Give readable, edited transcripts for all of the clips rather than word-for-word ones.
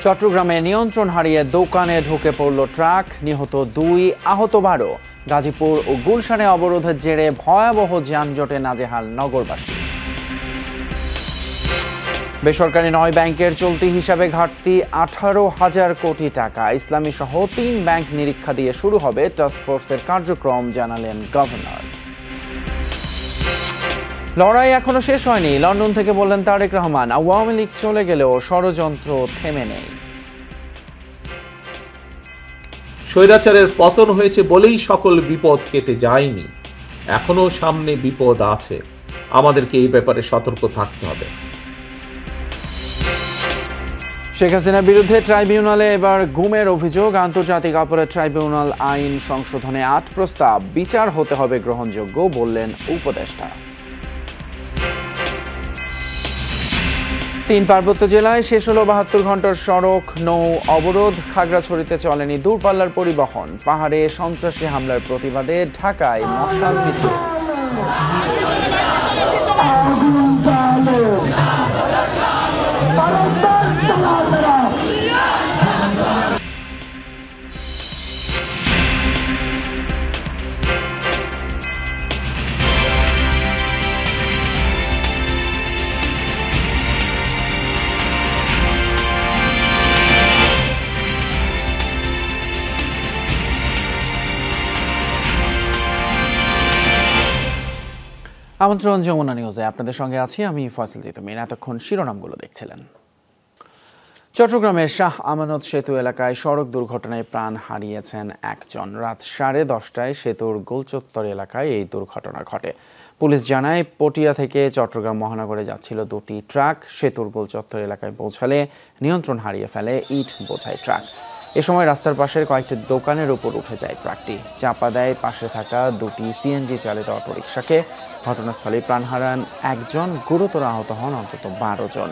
চট্টগ্রামে নিয়ন্ত্রণ হারিয়ে দোকানে ঢুকে পড়ল ট্রাক, নিহত 2, আহত 12। গাজীপুর ও গুলশানে অবরোধের জেরে ভয়াবহ যানজটে নাজেহাল নগরবাসী। বেসরকারি 9 ব্যাংকের চলতি হিসাবে ঘাটতি 18,000 কোটি টাকা। ইসলামী সহ 3 ব্যাংক নিরীক্ষা দিয়ে শুরু হবে টাস্কফোর্সের কার্যক্রম, জানালেন গভর্নর। লড়াই এখনো শেষ হয়নি, লন্ডন থেকে বললেন তারেক রহমান। আওয়ামী লীগ চলে গেলেও ষড়যন্ত্র থেমে নেই। স্বৈরাচারের পতন হয়েছে বলেই সকল বিপদ কেটে যায়নি, এখনো সামনে বিপদ আছে, আমাদেরকে এই ব্যাপারে সতর্ক থাকতে হবে। শেখ হাসিনার বিরুদ্ধে ট্রাইব্যুনালে এবার গুমের অভিযোগ। আন্তর্জাতিক অপরাধ ট্রাইব্যুনাল আইন সংশোধনে 8 প্রস্তাব, বিচার হতে হবে গ্রহণযোগ্য, বললেন উপদেষ্টা। 3 পার্বত্য জেলায় শেষ হলো 72 ঘন্টার সড়ক নৌ অবরোধ। খাগড়াছড়িতে চলেনি দূরপাল্লার পরিবহন। পাহাড়ে সন্ত্রাসী হামলার প্রতিবাদে ঢাকায় মশাল মিছিল। আমন্ত্রণ যমুনা নিউজে, আপনাদের সঙ্গে আছি আমি ফয়সাল তিতুমির। এতক্ষণ শিরোনামগুলো দেখছিলেন। চট্টগ্রামের শাহ আমানত সেতু এলাকায় সড়ক দুর্ঘটনায় প্রাণ হারিয়েছেন একজন। রাত 10:30টায় সেতুর গোলচত্বর এলাকায় এই দুর্ঘটনা ঘটে। পুলিশ জানায়, পটিয়া থেকে চট্টগ্রাম মহানগরে যাচ্ছিল 2টি ট্রাক। সেতুর গোলচত্বর এলাকায় পৌঁছালে নিয়ন্ত্রণ হারিয়ে ফেলে ইট বোঝাই ট্রাক। এ সময় রাস্তার পাশের কয়েকটি দোকানের উপর উঠে যায় ট্রাকটি, চাপা দেয় পাশে থাকা 2টি সিএনজি চালিত অটোরিকশাকে। ঘটনাস্থলে প্রাণ হারান একজন, গুরুতর আহত হন অন্তত 12 জন।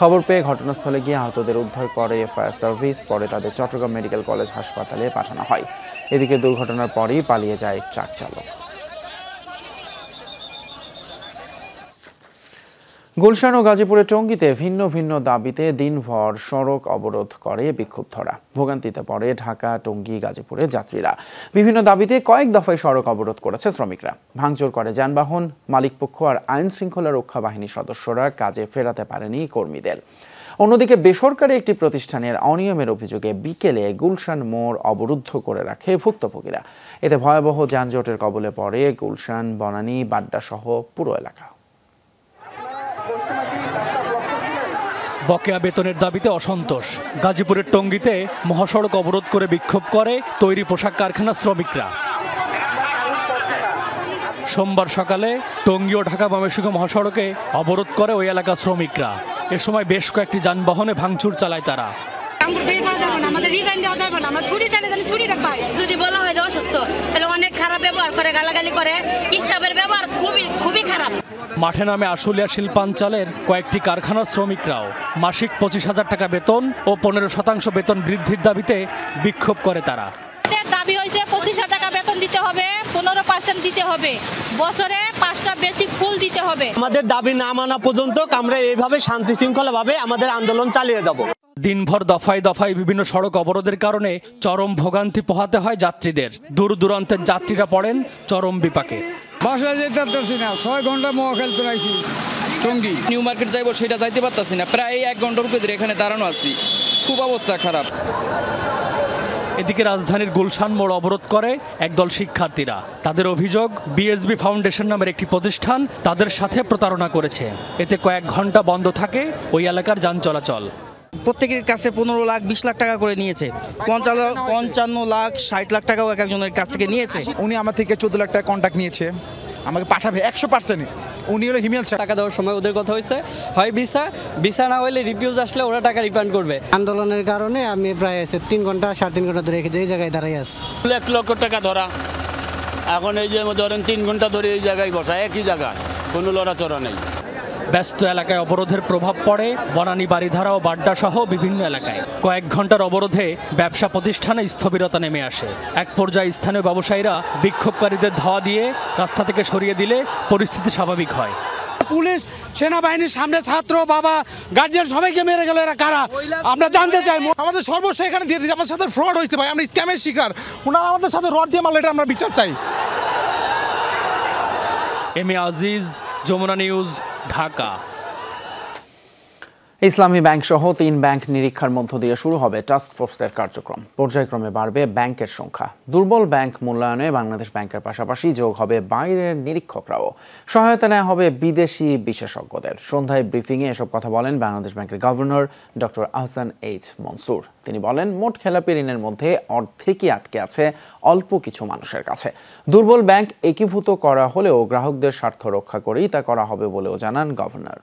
খবর পেয়ে ঘটনাস্থলে গিয়ে আহতদের উদ্ধার করে ফায়ার সার্ভিস। পরে তাদের চট্টগ্রাম মেডিকেল কলেজ হাসপাতালে পাঠানো হয়। এদিকে দুর্ঘটনার পরেই পালিয়ে যায় ট্রাক চালক। গুলশান ও গাজীপুরের টঙ্গীতে ভিন্ন ভিন্ন দাবিতে দিনভর সড়ক অবরোধ করে বিক্ষুব্ধরা। ভোগান্তিতে পড়ে ঢাকা, টঙ্গী, গাজীপুরের যাত্রীরা। বিভিন্ন দাবিতে কয়েক দফায় সড়ক অবরোধ করেছে শ্রমিকরা। ভাঙচুর করে যানবাহন। মালিকপক্ষ আর আইন শৃঙ্খলা রক্ষা বাহিনীর সদস্যরা কাজে ফেরাতে পারেনি কর্মীদের। অন্যদিকে বেসরকারি একটি প্রতিষ্ঠানের অনিয়মের অভিযোগে বিকেলে গুলশান মোড় অবরুদ্ধ করে রাখে ভুক্তভোগীরা। এতে ভয়াবহ যানজটের কবলে পড়ে গুলশান, বনানী, বাড্ডা সহ পুরো এলাকা। বকেয়া বেতনের দাবিতে অসন্তোষ। গাজীপুরের টঙ্গীতে মহাসড়ক অবরোধ করে বিক্ষোভ করে তৈরি পোশাক কারখানার শ্রমিকরা। সোমবার সকালে টঙ্গী ও ঢাকা ময়মনসিংহ মহাসড়কে অবরোধ করে ওই এলাকার শ্রমিকরা। এ সময় বেশ কয়েকটি যানবাহনে ভাঙচুর চালায় তারা। যদি বলা হয় যে অসুস্থ, তাহলে অনেক খারাপ ব্যবহার করে, গালাগালি করে। স্টাফের ব্যবহার খুবই খারাপ। মাঠে নামে আশুলিয়া শিল্পাঞ্চলের কয়েকটি কারখানার শ্রমিকরাও মাসিক 25,000 টাকা বেতন ও 15% বেতন বৃদ্ধির দাবিতে বিক্ষোভ করে তারা। দাবি হয়েছে 25,000 টাকা বেতন দিতে হবে, 15% দিতে হবে, বছরে 5টা বেসিক ফুল দিতে হবে। আমাদের দাবি না মানা পর্যন্ত আমরা এইভাবে শান্তি শৃঙ্খলাভাবে আমাদের আন্দোলন চালিয়ে যাব। দিনভর দফায় দফায় বিভিন্ন সড়ক অবরোধের কারণে চরম ভোগান্তি পোহাতে হয় যাত্রীদের। দূর দূরান্তের যাত্রীরা পড়েন চরম বিপাকে। বাসায় যেতে পারতেছি না, 6 ঘন্টা মহাখাল চলাইছি। টঙ্গী নিউ মার্কেট যাইবো সেটা যাইতে পারতেছি না, প্রায় 1 ঘন্টার উপরে এখানে দাঁড়ানো আছি, খুব অবস্থা খারাপ। এদিকে রাজধানীর গুলশান মোড় অবরোধ করে একদল শিক্ষার্থীরা। তাদের অভিযোগ, বিএসবি ফাউন্ডেশন নামের একটি প্রতিষ্ঠান তাদের সাথে প্রতারণা করেছে। এতে কয়েক ঘন্টা বন্ধ থাকে ওই এলাকার যান চলাচল। প্রত্যেকের কাছে 15 লাখ 20 লাখ টাকা করে নিয়েছে। 55 লাখ 60 লাখ টাকাও এক একজনের কাছ থেকে নিয়েছে। উনি আমার থেকে 14 লাখ টাকা কন্ট্যাক্ট নিয়েছে, আমাকে পাঠাবে 100%। উনি হলো হিমেল টাকা দেওয়ার সময় ওদের কথা হয়েছে, হয় ভিসা না হলে রিফিউজ আসলে ওরা টাকা রিফান্ড করবে। আন্দোলনের কারণে আমি প্রায় 3 ঘন্টা 3.5 ঘন্টা ধরে এই জায়গায় দাঁড়াই আছি। 1 লক্ষ টাকা ধরা, এখন এই যে ধরেন 3 ঘন্টা ধরে এই জায়গায় বসা, একই জায়গায়, কোনো লড়াচড়া নেই। ব্যস্ত এলাকায় অবরোধের প্রভাব পড়ে বনানী, বারিধারা ও বাড্ডা সহ বিভিন্ন এলাকায়। কয়েক ঘন্টার অবরোধে ব্যবসা প্রতিষ্ঠানে স্থবিরতা নেমে আসে। এক পর্যায়ে স্থানীয় ব্যবসায়ীরা বিক্ষোভকারীদের ধাওয়া দিয়ে রাস্তা থেকে সরিয়ে দিলে পরিস্থিতি স্বাভাবিক হয়। পুলিশ সেনাবাহিনীর সামনে ছাত্র বাবা গার্জিয়ান সবাইকে মেরে গেল, এরা কারা আমরা জানতে চাই। আমাদের সর্বস্ব এখানে দিয়ে দিয়েছে, আমার সাথে ফ্রড হয়েছে ভাই, আমরা স্ক্যামের শিকার, ওনারা আমাদের সাথে রড দিয়ে মারলে এটা আমরা বিচার চাই। M A Aziz, Jamuna news, Dhaka. Islami bank সহ 3 ব্যাংক নিরীক্ষার মধ্য দিয়ে শুরু হবে টাস্ক ফোর্সের কার্যক্রম। পর্যায়ক্রমে বাড়বে ব্যাংকের সংখ্যা। দুর্বল ব্যাংক মূল্যায়নে বাংলাদেশ ব্যাংকের পাশাপাশি যোগ হবে বাইরের নিরীক্ষকরাও। সহায়তা নেওয়া হবে বিদেশি বিশেষজ্ঞদের। সন্ধ্যায় ব্রিফিংয়ে এসব কথা বলেন বাংলাদেশ ব্যাংকের governor doctor Ahsan H Mansur. তিনি বলেন, মোট খেলাপি ঋণের মধ্যে অর্ধেকই আটকে আছে অল্প কিছু মানুষের কাছে। দুর্বল ব্যাংক একীভূত করা হলেও গ্রাহকদের স্বার্থ রক্ষা করেই তা করা হবে বলেও জানান গভর্নর।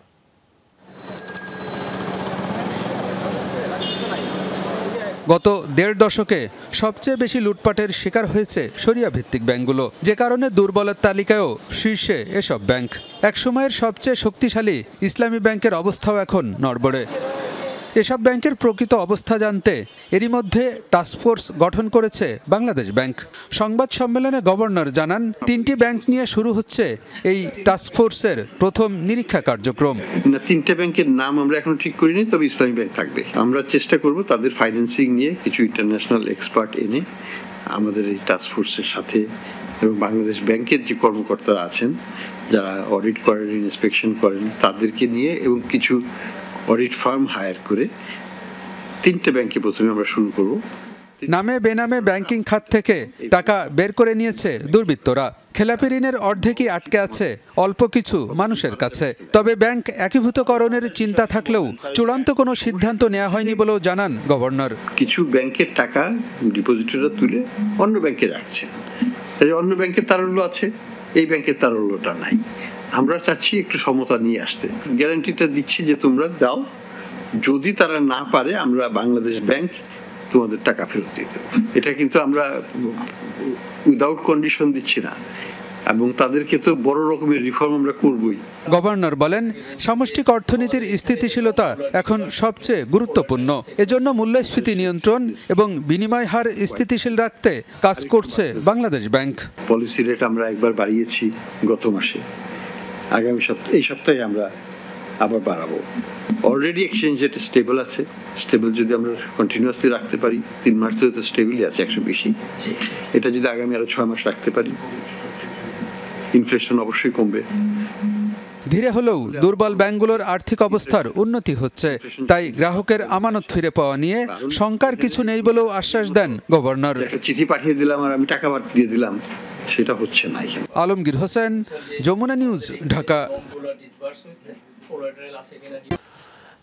গত 1.5 দশকে সবচেয়ে বেশি লুটপাটের শিকার হয়েছে শরিয়া ভিত্তিক ব্যাংকগুলো, যে কারণে দুর্বলের তালিকায়ও শীর্ষে এসব ব্যাংক। একসময়ের সবচেয়ে শক্তিশালী ইসলামী ব্যাংকের অবস্থাও এখন নড়বড়ে। এসব ব্যাংকের প্রকৃত অবস্থা জানতে এরই মধ্যে টাস্কফোর্স গঠন করেছে বাংলাদেশ ব্যাংক। সংবাদ সম্মেলনে গভর্নর জানান, 3টি ব্যাংক নিয়ে শুরু হচ্ছে এই টাস্কফোর্সের প্রথম নিরীক্ষা কার্যক্রম। 3টে ব্যাংকের নাম আমরা এখন ঠিক করিনি, তবে ইসলামী ব্যাংক থাকবে। আমরা চেষ্টা করব তাদের ফাইন্যান্সিং নিয়ে কিছু ইন্টারন্যাশনাল এক্সপার্ট এনে আমাদের এই টাস্কফোর্সের সাথে, এবং বাংলাদেশ ব্যাংকের যে কর্মকর্তারা আছেন যারা অডিট করেন, ইন্সপেকশন করেন, তাদেরকে নিয়ে এবং কিছু অডিট ফার্ম হায়ার করে 3টে ব্যাংকে প্রথমে আমরা শুরু করব। নামে বেনামে ব্যাংকিং খাত থেকে টাকা বের করে নিয়েছে দুর্বৃত্তরা। খেলাপি ঋণের অর্ধেকই আটকে আছে অল্প কিছু মানুষের কাছে। তবে ব্যাংক একীভূতকরণের চিন্তা থাকলেও চূড়ান্ত কোনো সিদ্ধান্ত নেওয়া হয়নি বলেও জানান গভর্নর। কিছু ব্যাংকের টাকা ডিপোজিটররা তুলে অন্য ব্যাংকে রাখছে, অন্য ব্যাংকের তারল্য আছে, এই ব্যাংকের তারল্যটা নাই। আমরা চাচ্ছি একটু সমতা নিয়ে আসতে। গ্যারান্টিটা দিচ্ছি যে তোমরা দাও, যদি তারা না পারে আমরা বাংলাদেশ ব্যাংক তোমাদের টাকা ফেরত দিয়ে দেবো। এটা কিন্তু আমরা উইদাউট কন্ডিশন দিচ্ছি না, এবং তাদেরকে তো বড় রকমের রিফর্ম আমরা করবই। গভর্নর বলেন, সামষ্টিক অর্থনীতির স্থিতিশীলতা এখন সবচেয়ে গুরুত্বপূর্ণ। এজন্য মূল্যস্ফীতি নিয়ন্ত্রণ এবং বিনিময় হার স্থিতিশীল রাখতে কাজ করছে বাংলাদেশ ব্যাংক। পলিসি রেট আমরা একবার বাড়িয়েছি গত মাসে, আগামী এই সপ্তাহে আমরা আবার বাড়াবো। অলরেডি এক্সচেঞ্জ রেট স্টেবল আছে, স্টেবল যদি আমরা কন্টিনিউয়াসলি রাখতে পারি, 3 মাস ধরে তো স্টেবলই আছে 100 বেশি, এটা যদি আগামী আরো 6 মাস রাখতে পারি, ইনফ্লেশন অবশ্যই কমবে। ধীরে হলেও দুর্বল ব্যাংকগুলোর আর্থিক অবস্থার উন্নতি হচ্ছে, তাই গ্রাহকের আমানত ফিরে পাওয়া নিয়ে শঙ্কার কিছু নেই বলেও আশ্বাস দেন গভর্নর। একটা চিঠি পাঠিয়ে দিলাম আর আমি টাকা দিয়ে দিলাম, সেটা হচ্ছে না। আলমগীর হোসেন, যমুনা নিউজ, ঢাকা।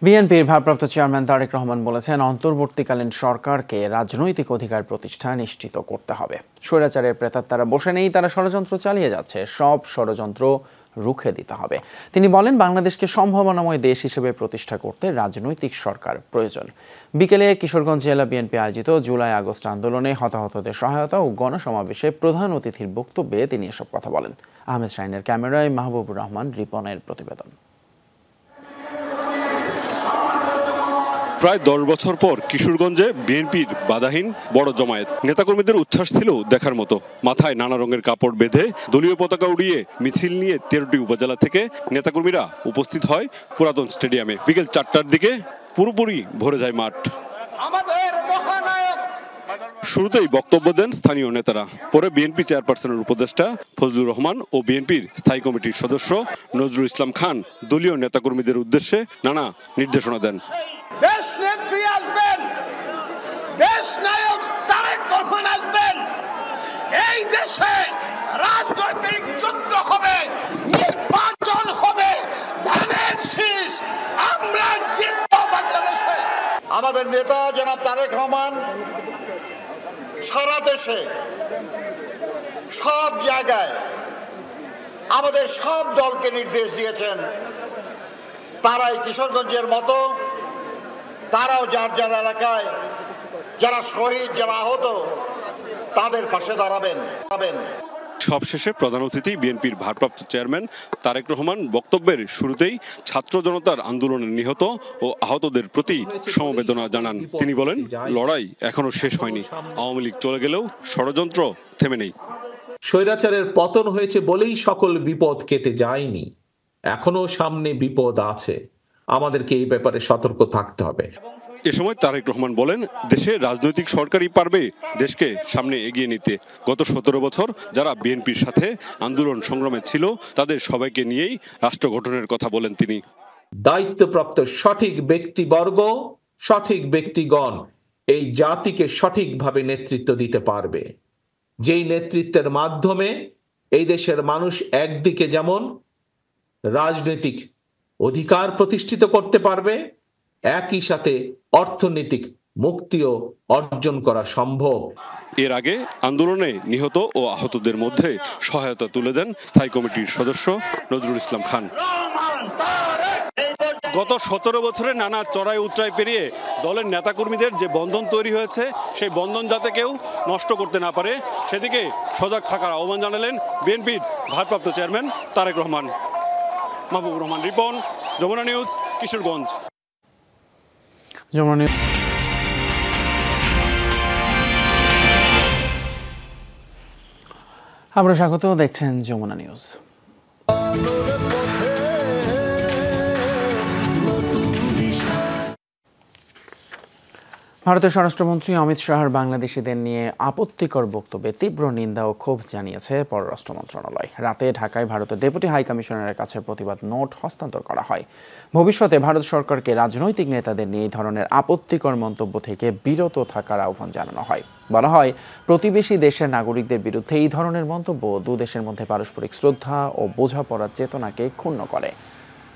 বিএনপির ভারপ্রাপ্ত চেয়ারম্যান তারেক রহমান বলেছেন, অন্তর্বর্তীকালীন সরকারকে রাজনৈতিক অধিকার প্রতিষ্ঠা নিশ্চিত করতে হবে। স্বৈরাচারের প্রেতাত্মারা বসে নেই, তারা ষড়যন্ত্র চালিয়ে যাচ্ছে, সব ষড়যন্ত্র রুখে দিতে হবে। তিনি বলেন, বাংলাদেশকে সম্ভাবনাময় দেশ হিসেবে প্রতিষ্ঠা করতে রাজনৈতিক সরকার প্রয়োজন। বিকেলে কিশোরগঞ্জ জেলা বিএনপি আয়োজিত জুলাই আগস্ট আন্দোলনে হতাহতদের সহায়তা ও গণসমাবেশে প্রধান অতিথির বক্তব্যে তিনি এসব কথা বলেন। আহমেদ শাহিনের ক্যামেরায় মাহবুবুর রহমান রিপনের প্রতিবেদন। প্রায় 10 বছর পর কিশোরগঞ্জে বিএনপির বাধাহীন বড় জমায়েত। নেতাকর্মীদের উচ্ছ্বাস ছিল দেখার মতো। মাথায় নানা রঙের কাপড় বেঁধে দলীয় পতাকা উড়িয়ে মিছিল নিয়ে 13টি উপজেলা থেকে নেতাকর্মীরা উপস্থিত হয় পুরাতন স্টেডিয়ামে। বিকেল 4টার দিকে পুরোপুরি ভরে যায় মাঠ। শুরুতেই বক্তব্য দেন স্থানীয় নেতারা, পরে বিএনপি চেয়ারপারসনের উপদেষ্টা ফজলুর রহমান ও বিএনপির স্থায়ী কমিটির সদস্য নজরুল ইসলাম খান দলীয় নেতাকর্মীদের উদ্দেশ্যে নানা নির্দেশনা দেন। দেশ নেত্রী আসবেন, দেশ নায়ক তারেক রহমান আসবেন, এই দেশে রাজনৈতিক যুদ্ধ হবে, নির্বাচন হবে, ধানের শীষ আমরা জিতব বাংলাদেশে। আমাদের নেতা জনাব তারেক রহমান সারা দেশে সব জায়গায় আমাদের সব দলকে নির্দেশ দিয়েছেন, তারাই কিশোরগঞ্জের মতো তারাও যার যার এলাকায় যারা শহীদ, যারা আহত, তাদের পাশে দাঁড়াবেন। সবশেষে প্রধান অতিথি বিএনপির ভারপ্রাপ্ত চেয়ারম্যান তারেক রহমান বক্তব্যের শুরুতেই ছাত্র জনতার আন্দোলনে নিহত ও আহতদের প্রতি সমবেদনা জানান। তিনি বলেন, লড়াই এখনো শেষ হয়নি, আওয়ামী লীগ চলে গেলেও ষড়যন্ত্র থেমে নেই। স্বৈরাচারের পতন হয়েছে বলেই সকল বিপদ কেটে যায়নি। এখনো সামনে বিপদ আছে, আমাদেরকে এই ব্যাপারে সতর্ক থাকতে হবে। এ সময় তারেক রহমান বলেন, দেশে রাজনৈতিক সরকারই পারবে দেশকে সামনে এগিয়ে নিতে। গত 17 বছর যারা বিএনপির সাথে আন্দোলন সংগ্রামে ছিল তাদের সবাইকে নিয়েই রাষ্ট্র গঠনের কথা বলেন তিনি। দায়িত্বপ্রাপ্ত সঠিক ব্যক্তিবর্গ, সঠিক ব্যক্তিগণ এই জাতিকে সঠিকভাবে নেতৃত্ব দিতে পারবে, যেই নেতৃত্বের মাধ্যমে এই দেশের মানুষ একদিকে যেমন রাজনৈতিক অধিকার প্রতিষ্ঠিত করতে পারবে, একই সাথে অর্থনৈতিক মুক্তিও অর্জন করা সম্ভব। এর আগে আন্দোলনে নিহত ও আহতদের মধ্যে সহায়তা তুলে দেন স্থায়ী কমিটির সদস্য নজরুল ইসলাম খান। গত 17 বছরে নানা চড়াই উতরাই পেরিয়ে দলের নেতাকর্মীদের যে বন্ধন তৈরি হয়েছে সেই বন্ধন যাতে কেউ নষ্ট করতে না পারে সেদিকে সজাগ থাকার আহ্বান জানালেন বিএনপির ভারপ্রাপ্ত চেয়ারম্যান তারেক রহমান। মাহবুবুর রহমান রিপন, যমুনা নিউজ, কিশোরগঞ্জ। আমরা স্বাগত, দেখছেন যমুনা নিউজ। ভারতের স্বরাষ্ট্রমন্ত্রী অমিত শাহর বাংলাদেশিদের নিয়ে আপত্তিকর বক্তব্যে তীব্র নিন্দা ও ক্ষোভ জানিয়েছে পররাষ্ট্র মন্ত্রণালয়। রাতে ঢাকায় ভারতের ডেপুটি হাই কমিশনারের কাছে প্রতিবাদ নোট হস্তান্তর করা হয়। ভবিষ্যতে ভারত সরকারকে রাজনৈতিক নেতাদের নিয়ে এই ধরনের আপত্তিকর মন্তব্য থেকে বিরত থাকার আহ্বান জানানো হয়। বলা হয়, প্রতিবেশী দেশের নাগরিকদের বিরুদ্ধে এই ধরনের মন্তব্য দুদেশের মধ্যে পারস্পরিক শ্রদ্ধা ও বোঝাপড়ার চেতনাকে ক্ষুণ্ণ করে।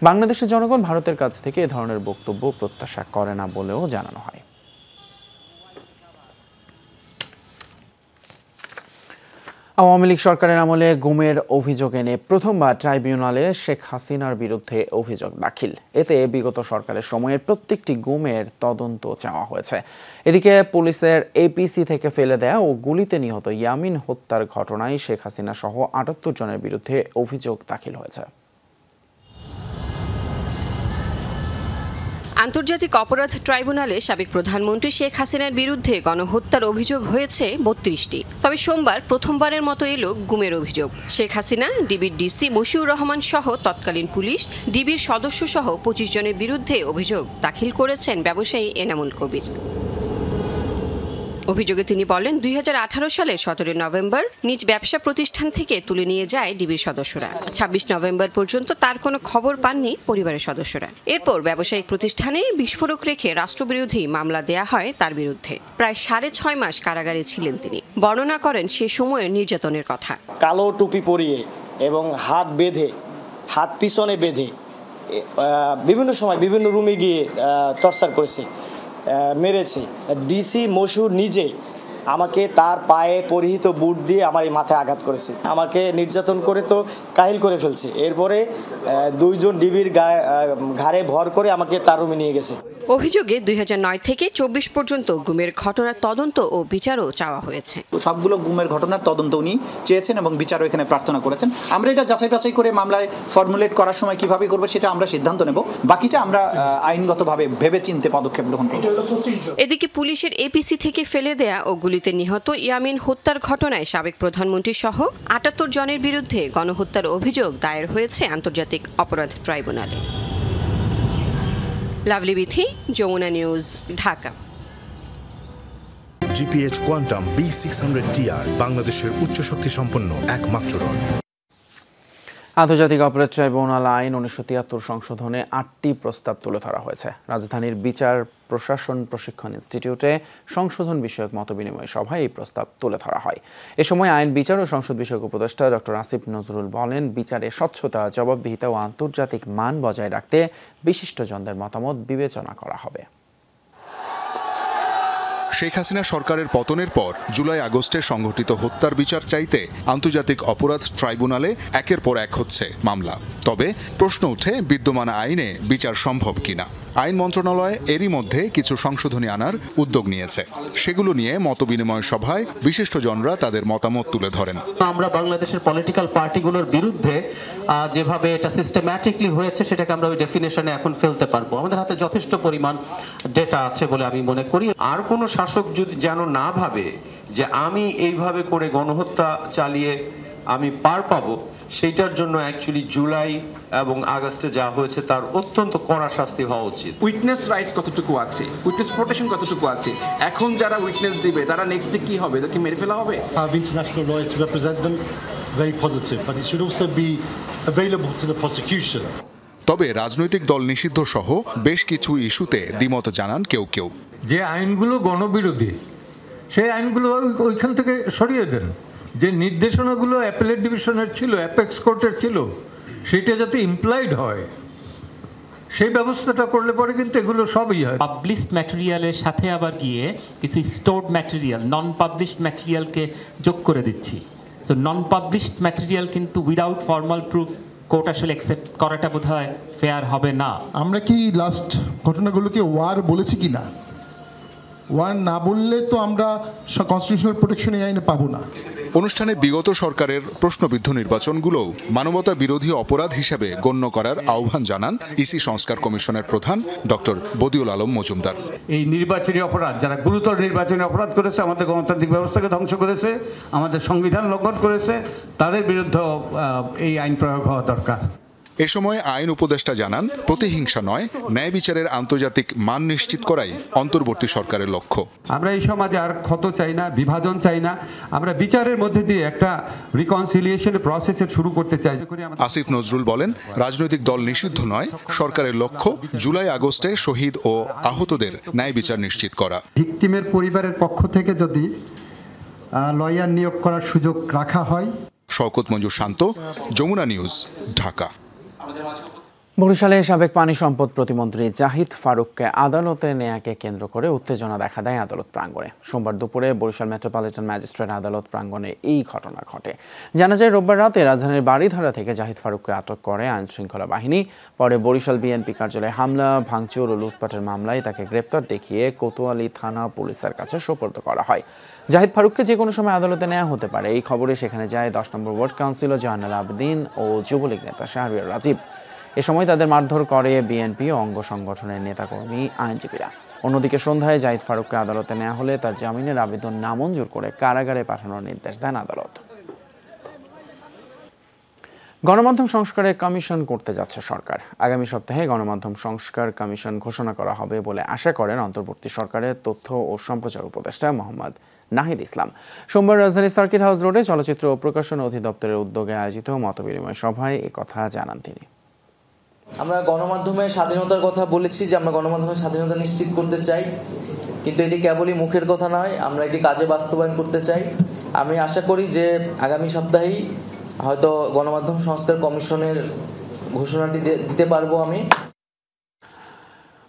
বাংলাদেশের জনগণ ভারতের কাছ থেকে এ ধরনের বক্তব্য প্রত্যাশা করে না বলেও জানানো হয়। আওয়ামী লীগ সরকারের আমলে গুমের অভিযোগ এনে প্রথমবার ট্রাইব্যুনালে শেখ হাসিনার বিরুদ্ধে অভিযোগ দাখিল। এতে বিগত সরকারের সময়ের প্রত্যেকটি গুমের তদন্ত চাওয়া হয়েছে। এদিকে পুলিশের এপিসি থেকে ফেলে দেয়া ও গুলিতে নিহত ইয়ামিন হত্যার ঘটনায় শেখ হাসিনা সহ ৭৮ জনের বিরুদ্ধে অভিযোগ দাখিল হয়েছে। আন্তর্জাতিক অপরাধ ট্রাইব্যুনালে সাবেক প্রধানমন্ত্রী শেখ হাসিনার বিরুদ্ধে গণহত্যার অভিযোগ হয়েছে ৩২টি। তবে সোমবার প্রথমবারের মতো এলো গুমের অভিযোগ। শেখ হাসিনা, ডিবির ডিসি মশিউর রহমান সহ তৎকালীন পুলিশ, ডিবির সদস্য সহ ২৫ জনের বিরুদ্ধে অভিযোগ দাখিল করেছেন ব্যবসায়ী এনামুল কবির। অভিযোগে তিনি বলেন, ২০১৮ সালের ১৭ নভেম্বর নিজ ব্যবসা প্রতিষ্ঠান থেকে তুলে নিয়ে যায় ডিবির সদস্যরা। ২৬ নভেম্বর পর্যন্ত তার কোনো খবর পাননি পরিবারের সদস্যরা। এরপর ব্যবসায়িক প্রতিষ্ঠানে বিস্ফোরক রেখে রাষ্ট্রবিরোধী মামলা দেয়া হয় তার বিরুদ্ধে। প্রায় ৬.৫ মাস কারাগারে ছিলেন তিনি। বর্ণনা করেন সে সময়ের নির্যাতনের কথা। কালো টুপি পরিয়ে এবং হাত বেঁধে, হাত পিছনে বেঁধে বিভিন্ন সময় বিভিন্ন রুমে গিয়ে টর্চার করেছে, মেরেছে। ডিসি মশিউর নিজে আমাকে তার পায়ে পরিহিত বুট দিয়ে আমার এই মাথায় আঘাত করেছে। আমাকে নির্যাতন করে তো কাহিল করে ফেলছে। এরপরে ২ জন ডিবির ঘাড়ে ভর করে আমাকে তার রুমে নিয়ে গেছে। অভিযোগে ২০০৯ থেকে ২৪ পর্যন্ত গুমের ঘটনার তদন্ত ও বিচারও চাওয়া হয়েছে। সবগুলো গুমের ঘটনার তদন্ত উনি চেয়েছেন এবং বিচারও এখানে প্রার্থনা করেছেন। আমরা এটা যাচাই বাছাই করে মামলায় ফর্মুলেট করার সময় কিভাবে করবো সেটা আমরা সিদ্ধান্ত নেব। বাকিটা আমরা আইনগতভাবে ভেবে চিন্তে পদক্ষেপ গ্রহণ করব। এদিকে পুলিশের এপিসি থেকে ফেলে দেয়া ও গুলিতে নিহত ইয়ামিন হত্যার ঘটনায় সাবেক প্রধানমন্ত্রী সহ ৭৮ জনের বিরুদ্ধে গণহত্যার অভিযোগ দায়ের হয়েছে আন্তর্জাতিক অপরাধ ট্রাইব্যুনালে। Lovely Bithi, Jamuna news, Dhaka. GPH Quantum B600TR বাংলাদেশের উচ্চ শক্তি সম্পন্ন একমাত্র রড। আন্তর্জাতিক অপরাধ ট্রাইব্যুনাল আইন ১৯৭৩ সংশোধনে ৮টি প্রস্তাব তুলে ধরা হয়েছে। রাজধানীর বিচার প্রশাসন প্রশিক্ষণ ইনস্টিটিউটে সংশোধন বিষয়ক মতবিনিময় সভায় এই প্রস্তাব তুলে ধরা হয়। এ সময় আইন, বিচার ও সংসদ বিষয়ক উপদেষ্টা ডক্টর আসিফ নজরুল বলেন, বিচারে স্বচ্ছতা, জবাবদিহিতা ও আন্তর্জাতিক মান বজায় রাখতে বিশিষ্টজনদের মতামত বিবেচনা করা হবে। শেখ হাসিনা সরকারের পতনের পর জুলাই আগস্টে সংঘটিত হত্যার বিচার চাইতে আন্তর্জাতিক অপরাধ ট্রাইব্যুনালে একের পর এক হচ্ছে মামলা। তবে প্রশ্ন উঠে বিদ্যমান আইনে বিচার সম্ভব কিনা। আইন মন্ত্রণালয় এরই মধ্যে কিছু সংশোধনী আনার উদ্যোগ নিয়েছে। সেগুলো নিয়ে মতবিনিময় সভায় বিশিষ্টজনরা তাদের মতামত তুলে ধরেন। আমরা বাংলাদেশের পলিটিক্যাল পার্টিগুলোর বিরুদ্ধে যেভাবে এটা সিস্টেম্যাটিকলি হয়েছে সেটাকে আমরা ওই ডেফিনেশনে এখন ফেলতে পারবো। আমাদের হাতে যথেষ্ট পরিমাণ ডেটা আছে বলে আমি মনে করি। আর কোনো শাসক যদি যেন না ভাবে যে আমি এইভাবে করে গণহত্যা চালিয়ে আমি পার পাবো, সেইটার জন্য অ্যাকচুয়ালি জুলাই এবং আগস্টে যা হয়েছে তার অত্যন্ত কড়া শাস্তি হওয়া উচিত। উইটনেস রাইটস কতটুকু আছে, উইটনেস প্রোটেকশন কতটুকু আছে, এখন যারা উইটনেস দিবে তারা নেক্সট ডে কি হবে, এদেরকে মেরে ফেলা হবে? International lawyers to represent them, very positive, but it should also be available to the prosecution. তবে রাজনৈতিক দল নিষিদ্ধ সহ বেশ কিছু ইস্যুতে দ্বিমত জানান কেউ কেউ। যে আইনগুলো গণবিরোধী সেই আইনগুলো ওইখান থেকে সরিয়ে দেন। যে নির্দেশনাগুলো অ্যাপেলেট ডিভিশনের ছিল, অ্যাপেক্স কোর্টের ছিল, সেটা যাতে ইমপ্লয়েড হয় সেই ব্যবস্থাটা করলে পরে কিন্তু এগুলো সবই হয়। পাবলিশড ম্যাটেরিয়ালের সাথে আবার গিয়ে কিছু স্টোরড ম্যাটেরিয়াল, নন পাবলিশড ম্যাটেরিয়ালকে যোগ করে দিচ্ছি। সো নন পাবলিশড ম্যাটেরিয়াল কিন্তু উইদাউট ফর্মাল প্রুফ কোর্ট আসলে অ্যাকসেপ্ট করাটা বোধহয় ফেয়ার হবে না। আমরা কি লাস্ট ঘটনাগুলোকে ওয়ার বলেছি কি না? ওয়ার না বললে তো আমরা কনস্টিটিউশনাল প্রোটেকশন এই আইনে পাবো না। অনুষ্ঠানে বিগত সরকারের প্রশ্নবিদ্ধ নির্বাচনগুলোও মানবতা বিরোধী অপরাধ হিসেবে গণ্য করার আহ্বান জানান ইসি সংস্কার কমিশনের প্রধান ডক্টর বদিউল আলম মজুমদার। এই নির্বাচনী অপরাধ, যারা গুরুতর নির্বাচনী অপরাধ করেছে, আমাদের গণতান্ত্রিক ব্যবস্থাকে ধ্বংস করেছে, আমাদের সংবিধান লঙ্ঘন করেছে, তাদের বিরুদ্ধে এই আইন প্রয়োগ হওয়া দরকার। এ সময় আইন উপদেষ্টা জানান, প্রতিহিংসা নয়, ন্যায় বিচারের আন্তর্জাতিক মান নিশ্চিত করাই অন্তর্বর্তী সরকারের লক্ষ্য। আমরা এই সমাজে আর ক্ষত চাই না, বিভাজন চাই না, আমরা বিচারের মধ্যে দিয়ে একটা রিকনসিলিয়েশন প্রসেস শুরু করতে চাই। আসিফ নজরুল বলেন, রাজনৈতিক দল নিষিদ্ধ নয়, সরকারের লক্ষ্য জুলাই আগস্টে শহীদ ও আহতদের ন্যায় বিচার নিশ্চিত করা। ভিকটিমের পরিবারের পক্ষ থেকে যদি লয়ার নিয়োগ করার সুযোগ রাখা হয়। শওকত মঞ্জুর শান্ত, যমুনা নিউজ, ঢাকা। বরিশালে সাবেক পানি সম্পদ প্রতিমন্ত্রী জাহিদ ফারুককে আদালতে নেয়াকে কেন্দ্র করে উত্তেজনা দেখা দেয় আদালত প্রাঙ্গণে। সোমবার দুপুরে বরিশাল মেট্রোপলিটন ম্যাজিস্ট্রেট আদালত প্রাঙ্গণে এই ঘটনা ঘটে। জানা যায়, রোববার রাতে রাজধানীর বাড়িধারা থেকে জাহিদ ফারুককে আটক করে আইনশৃঙ্খলা বাহিনী। পরে বরিশাল বিএনপি কার্যালয়ে হামলা, ভাঙচুর ও লুটপাটের মামলায় তাকে গ্রেপ্তার দেখিয়ে কোতোয়ালি থানা পুলিশের কাছে সোপর্দ করা হয়। জাহিদ ফারুককে যে কোনো সময় আদালতে নেওয়া হতে পারে, এই খবরে সেখানে যায় 10 নম্বর ওয়ার্ড কাউন্সিলর জয়নাল আবেদিন ও যুবলীগ নেতা শাহরিয়ার রাজীব। এ সময় তাদের মারধর করে বিএনপি ও অঙ্গ সংগঠনের নেতাকর্মী, আইনজীবীরা। অন্যদিকে সন্ধ্যায় জাহিদ ফারুককে আদালতে নেওয়া হলে তার জামিনের আবেদন নামঞ্জুর করে কারাগারে পাঠানোর নির্দেশ দেন আদালত। গণমাধ্যম সংস্কারে কমিশন করতে যাচ্ছে সরকার। আগামী সপ্তাহে গণমাধ্যম সংস্কার কমিশন ঘোষণা করা হবে বলে আশা করেন অন্তর্বর্তী সরকারের তথ্য ও সম্প্রচার উপদেষ্টা মোহাম্মদ নাহিদ ইসলাম। সোমবার রাজধানীর সার্কিট হাউস রোডে চলচ্চিত্র ও প্রকাশন অধিদপ্তরের উদ্যোগে আয়োজিত মতবিনিময় সভায় একথা জানান তিনি। আমরা গণমাধ্যমের স্বাধীনতার কথা বলেছি যে আমরা গণমাধ্যমের স্বাধীনতা নিশ্চিত করতে চাই, কিন্তু এটি কেবলই মুখের কথা নয়, আমরা এটি কাজে বাস্তবায়ন করতে চাই। আমি আশা করি যে আগামী সপ্তাহেই হয়তো গণমাধ্যম সংস্কার কমিশনের ঘোষণাটি দিতে পারবো আমি।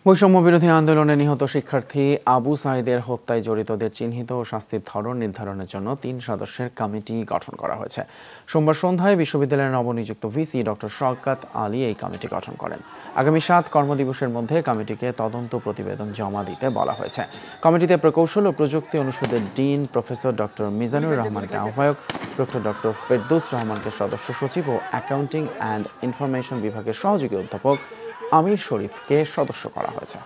বৈষম্য বিরোধী আন্দোলনে নিহত শিক্ষার্থী আবু সাঈদের হত্যায় জড়িতদের চিহ্নিত ও শাস্তির ধরন নির্ধারণের জন্য 3 সদস্যের কমিটি গঠন করা হয়েছে। সোমবার সন্ধ্যায় বিশ্ববিদ্যালয়ের নবনিযুক্ত ভিসি ডক্টর শওকত আলী এই কমিটি গঠন করেন। আগামী 7 কর্মদিবসের মধ্যে কমিটিকে তদন্ত প্রতিবেদন জমা দিতে বলা হয়েছে। কমিটিতে প্রকৌশল ও প্রযুক্তি অনুষদের ডিন প্রফেসর ডক্টর মিজানুর রহমানকে আহ্বায়ক, ডক্টর ফেরদৌস রহমানকে সদস্য সচিব ও অ্যাকাউন্টিং অ্যান্ড ইনফরমেশন বিভাগের সহযোগী অধ্যাপক আমির শরীফকে সদস্য করা হয়েছে।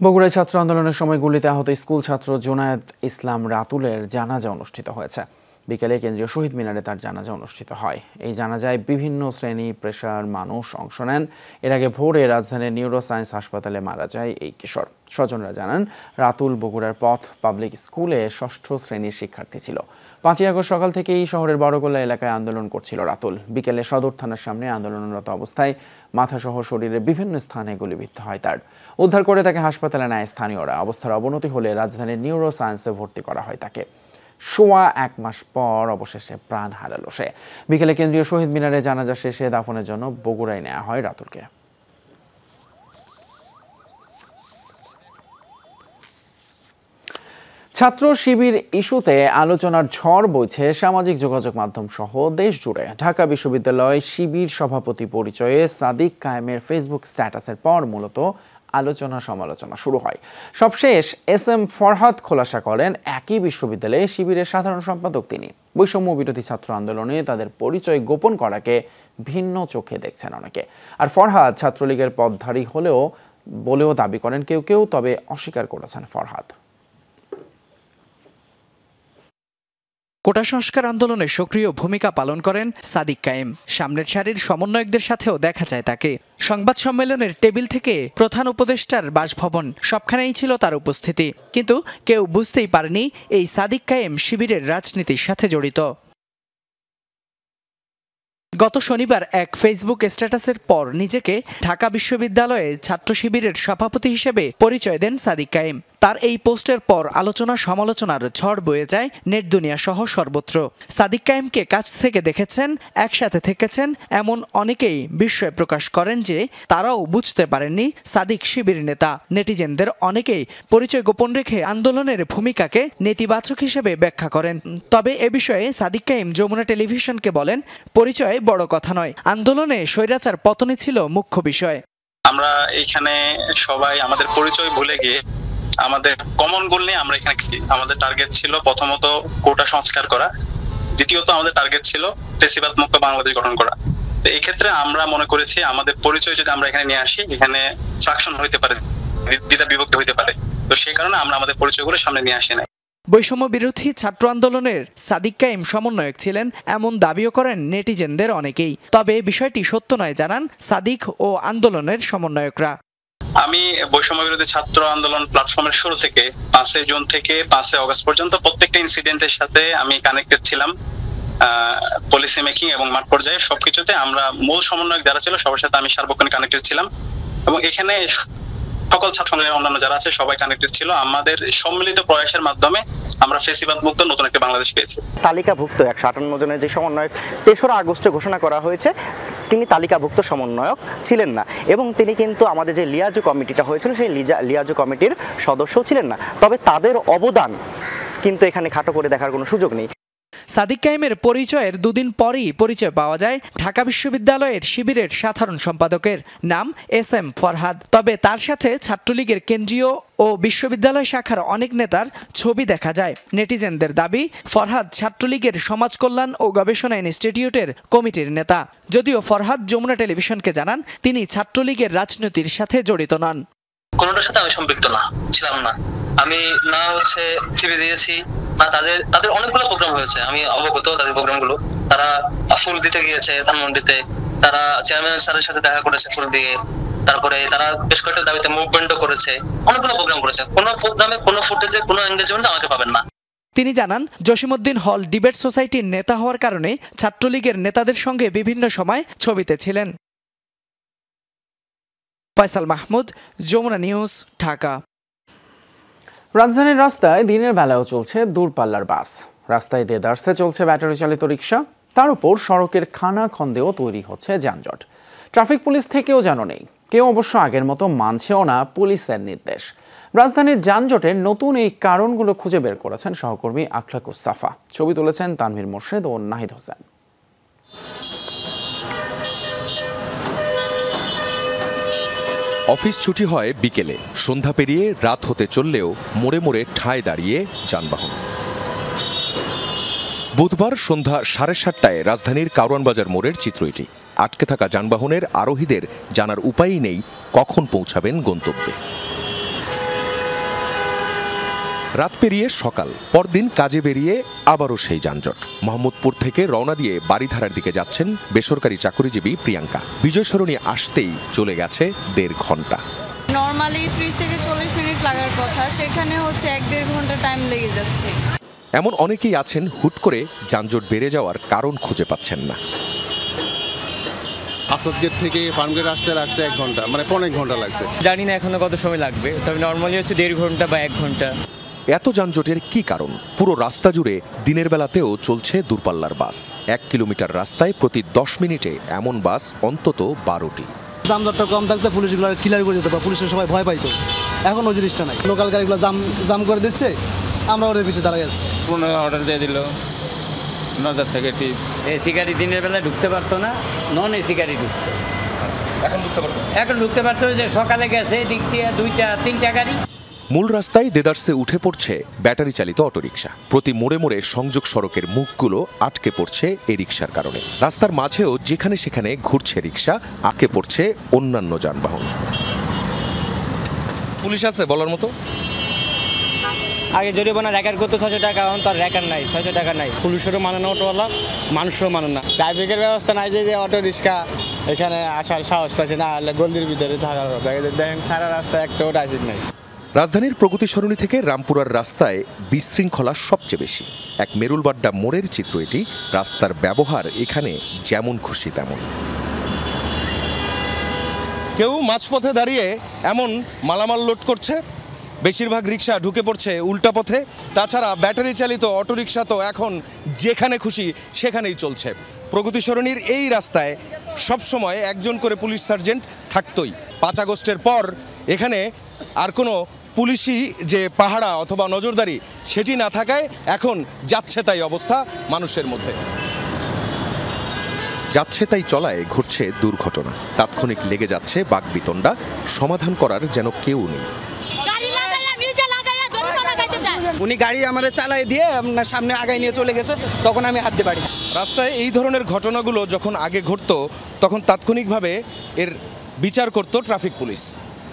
বগুড়ায় ছাত্র আন্দোলনের সময় গুলিতে আহত স্কুল ছাত্র জুনায়েদ ইসলাম রাতুলের জানাজা অনুষ্ঠিত হয়েছে। বিকেলে কেন্দ্রীয় শহীদ মিনারে তার জানাজা অনুষ্ঠিত হয়। এই জানাজায় বিভিন্ন শ্রেণী পেশার মানুষ অংশ নেন। এর আগে ভোরে রাজধানীর নিউরোসায়েন্স হাসপাতালে মারা যায় এই কিশোর। স্বজনরা জানান, রাতুল বগুড়ার পথ পাবলিক স্কুলে 6ষ্ঠ শ্রেণীর শিক্ষার্থী ছিল। 5ই আগস্ট সকাল থেকেই শহরের বড়গোলা এলাকায় আন্দোলন করছিল রাতুল। বিকেলে সদর থানার সামনে আন্দোলনরত অবস্থায় মাথাসহ শরীরের বিভিন্ন স্থানে গুলিবিদ্ধ হয় তার। উদ্ধার করে তাকে হাসপাতালে নেয় স্থানীয়রা। অবস্থার অবনতি হলে রাজধানীর নিউরোসায়েন্সে ভর্তি করা হয় তাকে। সোয়া 1 মাস পর অবশেষে প্রাণ হারালো সে। বিকেলে কেন্দ্রীয় শহীদ মিনারে জানাজা শেষে দাফনের জন্য বগুড়ায় নেওয়া হয় রাতুলকে। ছাত্র শিবির ইস্যুতে আলোচনার ঝড় বইছে সামাজিক যোগাযোগ মাধ্যম সহ দেশ জুড়ে। ঢাকা বিশ্ববিদ্যালয় শিবির সভাপতি পরিচয়ে সাদিক কায়েমের ফেসবুক স্ট্যাটাসের পর মূলত আলোচনা সমালোচনা শুরু হয়। সবশেষ SM ফরহাদ খোলাসা করেন একই বিশ্ববিদ্যালয়ে শিবিরের সাধারণ সম্পাদক তিনি। বৈষম্য বিরোধী ছাত্র আন্দোলনে তাদের পরিচয় গোপন করাকে ভিন্ন চোখে দেখছেন অনেকে। আর ফরহাদ ছাত্রলীগের পদধারী বলেও দাবি করেন কেউ কেউ, তবে অস্বীকার করেছেন ফরহাদ। কোটা সংস্কার আন্দোলনে সক্রিয় ভূমিকা পালন করেন সাদিক কায়েম। সামনের সারির সমন্বয়কদের সাথেও দেখা যায় তাকে। সংবাদ সম্মেলনের টেবিল থেকে প্রধান উপদেষ্টার বাসভবন সবখানেই ছিল তার উপস্থিতি, কিন্তু কেউ বুঝতেই পারেনি এই সাদিক কায়েম শিবিরের রাজনীতির সাথে জড়িত। গত শনিবার এক ফেসবুক স্ট্যাটাসের পর নিজেকে ঢাকা বিশ্ববিদ্যালয়ে ছাত্র শিবিরের সভাপতি হিসেবে পরিচয় দেন সাদিক কায়েম। তার এই পোস্টের পর আলোচনা সমালোচনার ঝড় বয়ে যায় নেট দুনিয়া সহ সর্বত্র। সাদিক কায়েমকে কাছ থেকে দেখেছেন, একসাথে থেকেছেন এমন অনেকেই বিস্ময় প্রকাশ করেন যে তারাও বুঝতে পারেননি সাদিক শিবির নেতা। নেটিজেনদের অনেকেই পরিচয় গোপন রেখে আন্দোলনের ভূমিকাকে নেতিবাচক হিসেবে ব্যাখ্যা করেন। তবে এ বিষয়ে সাদিক কায়েম যমুনা টেলিভিশনকে বলেন, পরিচয় বড় কথা নয়, আন্দোলনে স্বৈরাচার পতনই ছিল মুখ্য বিষয়। আমরা এখানে সবাই আমাদের পরিচয় ভুলে গিয়ে আমাদের কমন গোল নিয়ে আমরা এখানে আমাদের টার্গেট ছিল প্রথমত কোটা সংস্কার করা, দ্বিতীয়ত আমাদের টার্গেট ছিল ফ্যাসিবাদ মুক্ত বাংলাদেশ গঠন করা। তো এই ক্ষেত্রে আমরা মনে করেছি আমাদের পরিচয় যদি আমরা এখানে নিয়ে আসি, এখানে ফ্রাকশন হইতে পারে, দ্বিধা বিভক্তি হইতে পারে। তো সেই কারণে আমরা আমাদের পরিচয়গুলো সামনে নিয়ে আসি নাই। বৈষম্য বিরোধী ছাত্র আন্দোলনের সাদিক কায়েম সমন্বয়ক ছিলেন এমন দাবিও করেন নেটিজেনদের অনেকেই। তবে বিষয়টি সত্য নয় জানান সাদিক ও আন্দোলনের সমন্বয়করা। আমি বৈষম্য বিরোধী ছাত্র আন্দোলন প্ল্যাটফর্মের শুরু থেকে 5 জুন থেকে 5 আগস্ট পর্যন্ত প্রত্যেকটা ইনসিডেন্টের সাথে আমি কানেক্টেড ছিলাম। পলিসি মেকিং এবং মাঠ পর্যায়ে সবকিছুতে আমরা মূল সমন্বয়ক যারা ছিল সবার সাথে আমি সার্বক্ষণিক কানেক্টেড ছিলাম এবং এখানে সকল ছাত্র অন্যান্য যারা আছে সবাই কানেক্টেড ছিল। আমাদের সম্মিলিত প্রয়াসের মাধ্যমে আমরা ফ্যাসিবাদ মুক্ত নতুন একটা বাংলাদেশ পেয়েছি। তালিকাভুক্ত 158 জনের যে সমন্বয়ক 3রা আগস্টে ঘোষণা করা হয়েছে, তিনি তালিকাভুক্ত সমন্বয়ক ছিলেন না এবং তিনি কিন্তু আমাদের যে লিয়াজু কমিটিটা হয়েছিল সেই লিয়াজু কমিটির সদস্য ছিলেন না। তবে তাদের অবদান কিন্তু এখানে খাটো করে দেখার কোনো সুযোগ নেই। সাদিক কায়েমের পরিচয়ের দুদিন পরই পরিচয় পাওয়া যায় ঢাকা বিশ্ববিদ্যালয়ের শিবিরের সাধারণ সম্পাদকের নাম SM ফরহাদ। তবে তার সাথে ছাত্রলীগের কেন্দ্রীয় ও বিশ্ববিদ্যালয় শাখার অনেক নেতার ছবি দেখা যায়। নেটিজেনদের দাবি, ফরহাদ ছাত্রলীগের সমাজ কল্যাণ ও গবেষণা ইনস্টিটিউটের কমিটির নেতা। যদিও ফরহাদ যমুনা টেলিভিশনকে জানান তিনি ছাত্রলীগের রাজনীতির সাথে জড়িত নন। কোনোটার সাথে আমি সম্পৃক্ত ছিলাম না। আমি না সিভি দিয়েছি না তাদের অনেকগুলো প্রোগ্রাম হয়েছে, আমি অবগত তাদের প্রোগ্রামগুলো। তারা ফুল দিতে গিয়েছে ধানমন্ডিতে, তারা চেয়ারম্যান স্যারের সাথে দেখা করেছে ফুল দিয়ে, তারপরে তারা বেশ কয়েকটা দাবিতে মুভমেন্টও করেছে, অনেকগুলো প্রোগ্রাম করেছে। কোনো প্রোগ্রামে কোনো ফুটেজে কোনো এনগেজমেন্ট আমাকে পাবেন না। তিনি জানান, জসিমউদ্দিন হল ডিবেট সোসাইটির নেতা হওয়ার কারণে ছাত্রলীগের নেতাদের সঙ্গে বিভিন্ন সময় ছবিতে ছিলেন। ফয়সাল মাহমুদ, যমুনা নিউজ, ঢাকা। রাজধানীর রাস্তায় দিনের বেলাও চলছে দূরপাল্লার বাস, রাস্তায় দেদারসে চলছে ব্যাটারি চালিত রিক্সা, তার উপর সড়কের খানা খন্দেও তৈরি হচ্ছে যানজট। ট্রাফিক পুলিশ থেকেও যেন নেই, কেউ অবশ্য আগের মতো মানছেও না পুলিশের নির্দেশ। রাজধানীর যানজটের নতুন এই কারণগুলো খুঁজে বের করেছেন সহকর্মী আখলাকুস সাফা। ছবি তুলেছেন তানভীর মোর্শেদ ও নাহিদ হোসেন। অফিস ছুটি হয় বিকেলে, সন্ধ্যা পেরিয়ে রাত হতে চললেও মোড়ে মোড়ে ঠায় দাঁড়িয়ে যানবাহন। বুধবার সন্ধ্যা 7:30টায় রাজধানীর কারওয়ানবাজার মোড়ের চিত্র এটি। আটকে থাকা যানবাহনের আরোহীদের জানার উপায়ই নেই কখন পৌঁছাবেন গন্তব্যে। রাত পেরিয়ে সকাল, পরদিন কাজে বেরিয়ে আবারও সেই যানজট। মোহাম্মদপুর থেকে রওনা দিয়ে বাড়িধারার দিকে যাচ্ছেন বেসরকারি চাকরিজীবী প্রিয়াঙ্কা। বিজয় সরণি আসতেই চলে গেছে 1.5 ঘন্টা। নর্মালি 30 থেকে 40 মিনিট লাগার কথা, সেখানে হচ্ছে 1-1.5 ঘন্টা টাইম লেগে যাচ্ছে। এমন অনেকেই আছেন হুট করে যানজট বেড়ে যাওয়ার কারণ খুঁজে পাচ্ছেন না। আসাদ গেট থেকে ফার্মগেট আসতে লাগছে 1 ঘন্টা, মানে 1.5 ঘন্টা লাগছে। জানি না এখনো কত সময় লাগবে, তবে নর্মালি হচ্ছে 1.5 ঘন্টা বা 1 ঘন্টা। এত যানজটের কি কারণ? পুরো রাস্তা জুড়ে দিনের বেলাতেও চলছে দূরপাল্লার বাস। 1 কিলোমিটার রাস্তায় প্রতি 10 মিনিটে এমন বাস অন্তত 12টি। যানজটটা কম থাকতে পুলিশগুলো ক্লিয়ার করে দিতে পারে, পুলিশের সবাই ভয় পাইতো, এখন ওই জিনিসটা নাই। লোকাল গাড়িগুলো জাম করে দিচ্ছে, আমরা ওদের পিছিয়ে দাঁড়াই আছি। পুরো অর্ডার দিয়ে দিল নজর থেকে। এসি গাড়ি দিনের বেলা ঢুকতে পারতো না, নন এসি গাড়ি ঢুকতো, এখন ঢুকতে পারতো। যে সকালে গেছে দিক দিয়ে 2-3টা গাড়ি। মূল রাস্তায় দেদারসে উঠে পড়ছে ব্যাটারি চালিত অটোরিকশা। প্রতি মোড়ে মোড়ে সংযোগ সড়কের মুখগুলো আটকে পড়ছে এই রিকশার কারণে। রাস্তার মাঝেও যেখানে সেখানে ঘুরছে রিকশা, আটকে পড়ছে অন্যান্য যানবাহন। পুলিশ আছে বলার মতো? আগে জরিমানা রেকার করতো 600 টাকা, এখন তার রেকার নাই, 600 টাকা নাই। পুলিশেরও মানে না অটোওয়ালা, মানুষেরও মানে না। ট্রাফিকের ব্যবস্থা নাই যে অটো রিক্সা এখানে আসার সাহস পাচ্ছে না, গলির ভিতরে থাকার কথা। দেখেন সারা রাস্তায় একটাও ট্রাফিক নাই। রাজধানীর প্রগতি সরণি থেকে রামপুরার রাস্তায় বিশৃঙ্খলা সবচেয়ে বেশি। এক মেরুলবাড্ডা মোড়ের চিত্র এটি। রাস্তার ব্যবহার এখানে যেমন খুশি তেমন। কেউ মাঝপথে দাঁড়িয়ে এমন মালামাল লোড করছে, বেশিরভাগ রিক্সা ঢুকে পড়ছে উল্টা পথে। তাছাড়া ব্যাটারি চালিত অটোরিকশা তো এখন যেখানে খুশি সেখানেই চলছে। প্রগতি সরণির এই রাস্তায় সবসময় একজন করে পুলিশ সার্জেন্ট থাকতই। 5 আগস্টের পর এখানে আর কোনো পুলিশি যে পাহারা অথবা নজরদারি সেটি না থাকায় এখন যাচ্ছে তাই অবস্থা মানুষের মধ্যে। যাচ্ছে তাই চলায় ঘটছে দুর্ঘটনা, তাৎক্ষণিক লেগে যাচ্ছে বাকবিতণ্ডা, সমাধান করার যেন কেউ নেই। উনি গাড়ি আমাদের চালাই দিয়ে আপনার সামনে আগায় নিয়ে চলে গেছে, তখন আমি হাত দিয়ে পারি। রাস্তায় এই ধরনের ঘটনাগুলো যখন আগে ঘটতো তখন তাৎক্ষণিকভাবে এর বিচার করত ট্রাফিক পুলিশ,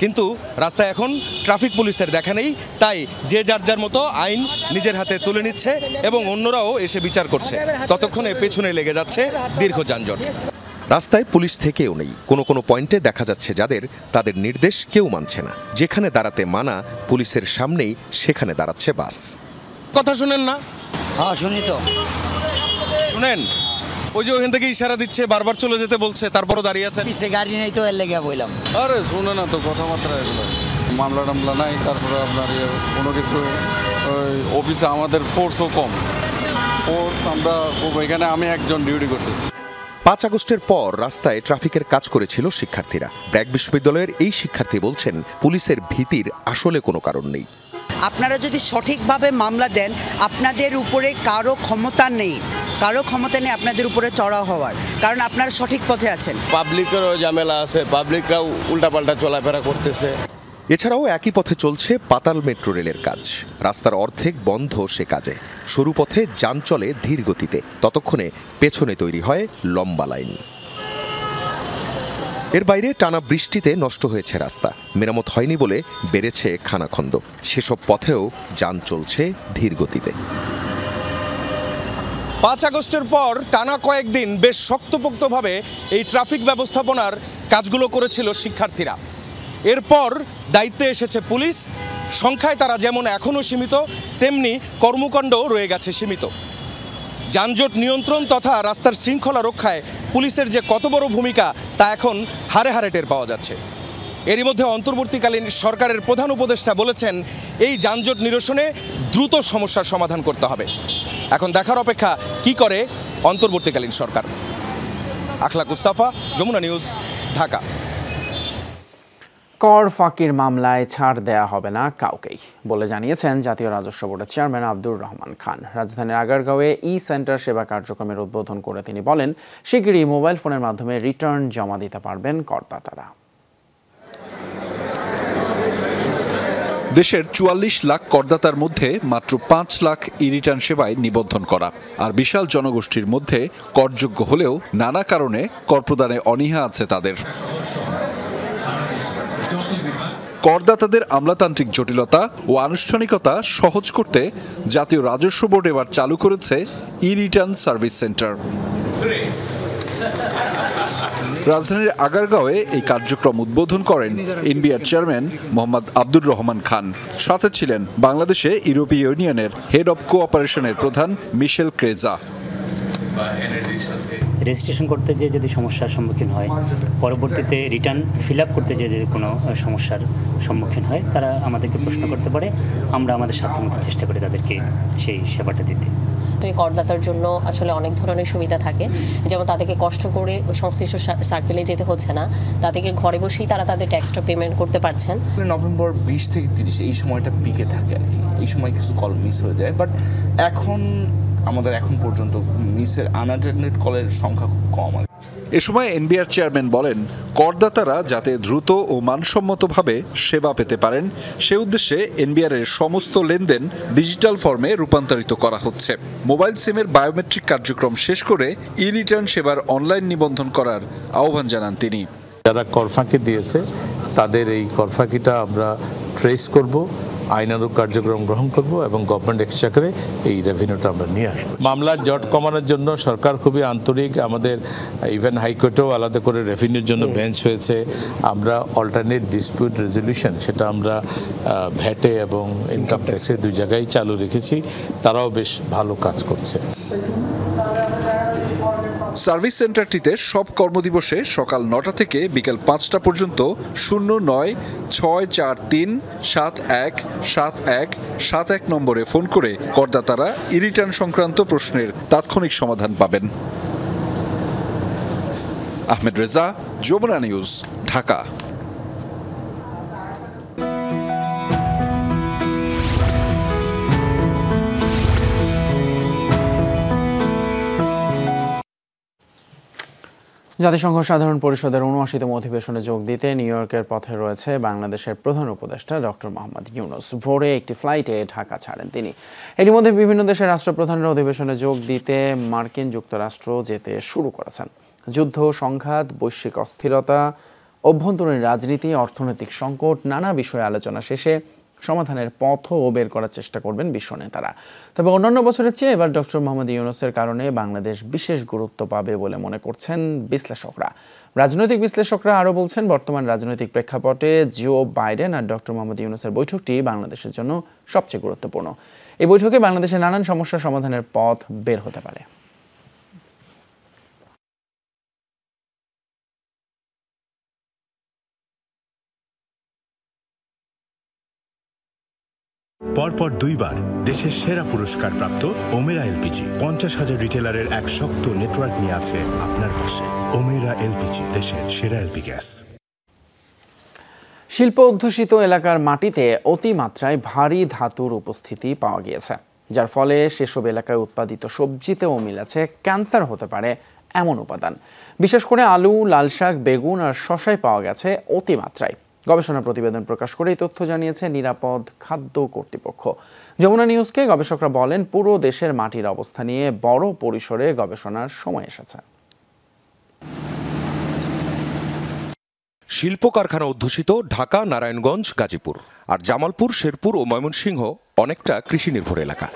কিন্তু রাস্তায় এখন ট্রাফিক পুলিশের দেখা নেই। তাই যে যার যার মতো আইন নিজের হাতে তুলে নিচ্ছে এবং অন্যরাও এসে বিচার করছে। ততক্ষণে পেছনে লেগে যাচ্ছে দীর্ঘ যানজট। রাস্তায় পুলিশ থেকেও নেই। কোনো কোনো পয়েন্টে দেখা যাচ্ছে যাদের, তাদের নির্দেশ কেউ মানছে না। যেখানে দাঁড়াতে মানা পুলিশের সামনেই সেখানে দাঁড়াচ্ছে বাস। কথা শুনেন না? হ্যাঁ শুনি তো। শুনেন, ওই যে ওখান থেকে ইশারা দিচ্ছে, বারবার চলে যেতে বলছে, তারপরও দাঁড়িয়ে আছে। পিছে গাড়ি নেই তো, এর লেগে বললাম। আরে শুনে না তো কথাবার্তা এগুলো, মামলা টামলা নাই। তারপরে আপনার কোনো কিছু ওই অফিসে আমাদের ফোর্সও কম, ফোর্স আমরা এখানে আমি একজন ডিউটি করতেছি। 5 আগস্টের পর রাস্তায় ট্রাফিকের কাজ করেছিল শিক্ষার্থীরা। ব্র্যাক বিশ্ববিদ্যালয়ের এই শিক্ষার্থী বলছেন পুলিশের ভীতির আসলে কোনো কারণ নেই। আপনারা যদি সঠিকভাবে মামলা দেন, আপনাদের উপরে কারো ক্ষমতা নেই আপনাদের উপরে চড়া হওয়ার, কারণ আপনারা সঠিক পথে আছেন। পাবলিকেরও ঝামেলা আছে, পাবলিকরাও উল্টাপাল্টা চলাফেরা করতেছে। এছাড়াও একই পথে চলছে পাতাল মেট্রো রেলের কাজ। রাস্তার অর্ধেক বন্ধ সে কাজে। সরু পথে যান চলে ধীর গতিতে, ততক্ষণে পেছনে তৈরি হয় লম্বা লাইন। এর বাইরে টানা বৃষ্টিতে নষ্ট হয়েছে রাস্তা, মেরামত হয়নি বলে বেড়েছে খানাখন্দ। সেসব পথেও যান চলছে ধীর গতিতে। 5 আগস্টের পর টানা কয়েকদিন বেশ শক্তপোক্তভাবে এই ট্রাফিক ব্যবস্থাপনার কাজগুলো করেছিল শিক্ষার্থীরা। এরপর দায়িত্বে এসেছে পুলিশ। সংখ্যায় তারা যেমন এখনও সীমিত, তেমনি কর্মকাণ্ডও রয়ে গেছে সীমিত। যানজট নিয়ন্ত্রণ তথা রাস্তার শৃঙ্খলা রক্ষায় পুলিশের যে কত বড় ভূমিকা তা এখন হাড়ে হাড়ে টের পাওয়া যাচ্ছে। এরই মধ্যে অন্তর্বর্তীকালীন সরকারের প্রধান উপদেষ্টা বলেছেন এই যানজট নিরসনে দ্রুত সমস্যার সমাধান করতে হবে। এখন দেখার অপেক্ষা কি করে অন্তর্বর্তীকালীন সরকার। আখলাক উস্তাফা, যমুনা নিউজ, ঢাকা। কর ফাঁকির মামলায় ছাড় দেয়া হবে না কাউকেই বলে জানিয়েছেন জাতীয় রাজস্ব বোর্ডের চেয়ারম্যান আব্দুর রহমান খান। রাজধানীর আগারগাঁওয়ে সেন্টার সেবা কার্যক্রমের উদ্বোধন করে তিনি বলেন, শিগগিরই মোবাইল ফোনের মাধ্যমে রিটার্ন জমা দিতে পারবেন করদাতারা। দেশের ৪৪ লাখ করদাতার মধ্যে মাত্র ৫ লাখ ই-রিটার্ন সেবায় নিবন্ধন করা। আর বিশাল জনগোষ্ঠীর মধ্যে করযোগ্য হলেও নানা কারণে কর প্রদানে অনীহা আছে তাদের। করদাতাদের আমলাতান্ত্রিক জটিলতা ও আনুষ্ঠানিকতা সহজ করতে জাতীয় রাজস্ব বোর্ড এবার চালু করেছে ই-রিটার্ন সার্ভিস সেন্টার। রাজধানীর আগারগাঁওয়ে এই কার্যক্রম উদ্বোধন করেন এনবিআর চেয়ারম্যান মোহাম্মদ আব্দুর রহমান খান। সাথে ছিলেন বাংলাদেশে ইউরোপীয় ইউনিয়নের হেড অব কোঅপারেশনের প্রধান মিশেল ক্রেজা। রেজিস্ট্রেশন করতে যে যদি সমস্যার সম্মুখীন হয়, পরবর্তীতে রিটার্ন ফিল আপ করতে যে যদি কোনো সমস্যার সম্মুখীন হয়, তারা আমাদেরকে প্রশ্ন করতে পারে। আমরা আমাদের সাধ্যমতো চেষ্টা করি তাদেরকে সেই সেবাটা দিতে। করদাতার জন্য আসলে অনেক ধরনের সুবিধা থাকে, যেমন তাদেরকে কষ্ট করে সংশ্লিষ্ট সার্কেলে যেতে হচ্ছে না, তাদেরকে ঘরে বসেই তারা তাদের ট্যাক্সটা পেমেন্ট করতে পারছেন। নভেম্বর 20 থেকে 30 এই সময়টা পিকে থাকে আর কি, এই সময় কিছু কল মিস হয়ে যায়। বাট আমাদের এখন পর্যন্ত মিসের আনঅ্যাটেন্ডেড কলের সংখ্যা খুব কম। এ সময় এনবিআর চেয়ারম্যান বলেন, করদাতারা যাতে দ্রুত ও মানসম্মতভাবে সেবা পেতে পারেন সে উদ্দেশ্যে এনবিআর এর সমস্ত লেনদেন ডিজিটাল ফর্মে রূপান্তরিত করা হচ্ছে। মোবাইল সিমের বায়োমেট্রিক কার্যক্রম শেষ করে ই-রিটার্ন সেবার অনলাইন নিবন্ধন করার আহ্বান জানান তিনি। যারা কর ফাঁকি দিয়েছে তাদের এই কর ফাঁকিটা আমরা ট্রেস করব, আইনানুগ কার্যক্রম গ্রহণ করব এবং গভর্নমেন্ট এক্সচেকারে এই রেভিনিউটা আমরা নিয়ে আসবো। মামলার জট কমানোর জন্য সরকার খুবই আন্তরিক। আমাদের ইভেন হাইকোর্টেও আলাদা করে রেভিনিউর জন্য বেঞ্চ হয়েছে। আমরা অল্টারনেট ডিসপিউট রেজলিউশন সেটা আমরা ভ্যাটে এবং ইনকাম ট্যাক্সে 2 জায়গায় চালু রেখেছি, তারাও বেশ ভালো কাজ করছে। সার্ভিস সেন্টারটিতে সব কর্মদিবসে সকাল 9টা থেকে বিকেল 5টা পর্যন্ত 09-643-717171 নম্বরে ফোন করে করদাতারা ই-রিটার্ন সংক্রান্ত প্রশ্নের তাৎক্ষণিক সমাধান পাবেন। আহমেদ রেজা, যমুনা নিউজ, ঢাকা। জাতিসংঘ সাধারণ পরিষদের ৭৯তম অধিবেশনে যোগ দিতে নিউ ইয়র্কের পথে রয়েছে বাংলাদেশের প্রধান উপদেষ্টা ডক্টর মোহাম্মদ ইউনূস। ভোরে একটি ফ্লাইটে ঢাকা ছাড়েন তিনি। এরই মধ্যে বিভিন্ন দেশের রাষ্ট্রপ্রধানরা অধিবেশনে যোগ দিতে মার্কিন যুক্তরাষ্ট্র যেতে শুরু করেছেন। যুদ্ধ, সংঘাত, বৈশ্বিক অস্থিরতা, অভ্যন্তরীণ রাজনীতি, অর্থনৈতিক সংকট, নানা বিষয়ে আলোচনা শেষে সমাধানের পথও বের করার চেষ্টা করবেন বিশ্ব নেতারা। তবে অন্যান্য বছরের চেয়ে এবার ডক্টর মোহাম্মদ ইউনূসের কারণে বাংলাদেশ বিশেষ গুরুত্ব পাবে বলে মনে করছেন বিশ্লেষকরা। রাজনৈতিক বিশ্লেষকরা আরও বলছেন, বর্তমান রাজনৈতিক প্রেক্ষাপটে জো বাইডেন আর ডক্টর মোহাম্মদ ইউনূসের বৈঠকটি বাংলাদেশের জন্য সবচেয়ে গুরুত্বপূর্ণ। এই বৈঠকে বাংলাদেশের নানান সমস্যার সমাধানের পথ বের হতে পারে। পরপর 2 বার দেশের সেরা পুরস্কার প্রাপ্ত ওমেরা এলপিজি 50,000 রিটেলারের এক শক্ত নেটওয়ার্ক নিয়ে আছে আপনার পাশে। ওমেরা এলপিজি, দেশের সেরা এলপি গ্যাস। শিল্প অধ্যুষিত এলাকার মাটিতে অতিমাত্রায় ভারী ধাতুর উপস্থিতি পাওয়া গিয়েছে, যার ফলে সেসব এলাকায় উৎপাদিত সবজিতেও মিলেছে ক্যান্সার হতে পারে এমন উপাদান। বিশেষ করে আলু, লাল শাক, বেগুন আর শসায় পাওয়া গেছে অতিমাত্রায়। গবেষণা প্রতিবেদন প্রকাশ করে এই তথ্য জানিয়েছে নিরাপদ খাদ্য কর্তৃপক্ষ। যমুনা নিউজকে গবেষকরা বলেন, পুরো দেশের মাটির অবস্থা নিয়ে বড় পরিসরে গবেষণার সময় এসেছে। শিল্প কারখানা অধ্যুষিত ঢাকা, নারায়ণগঞ্জ, গাজীপুর আর জামালপুর, শেরপুর ও ময়মনসিংহ অনেকটা কৃষি নির্ভর এলাকা।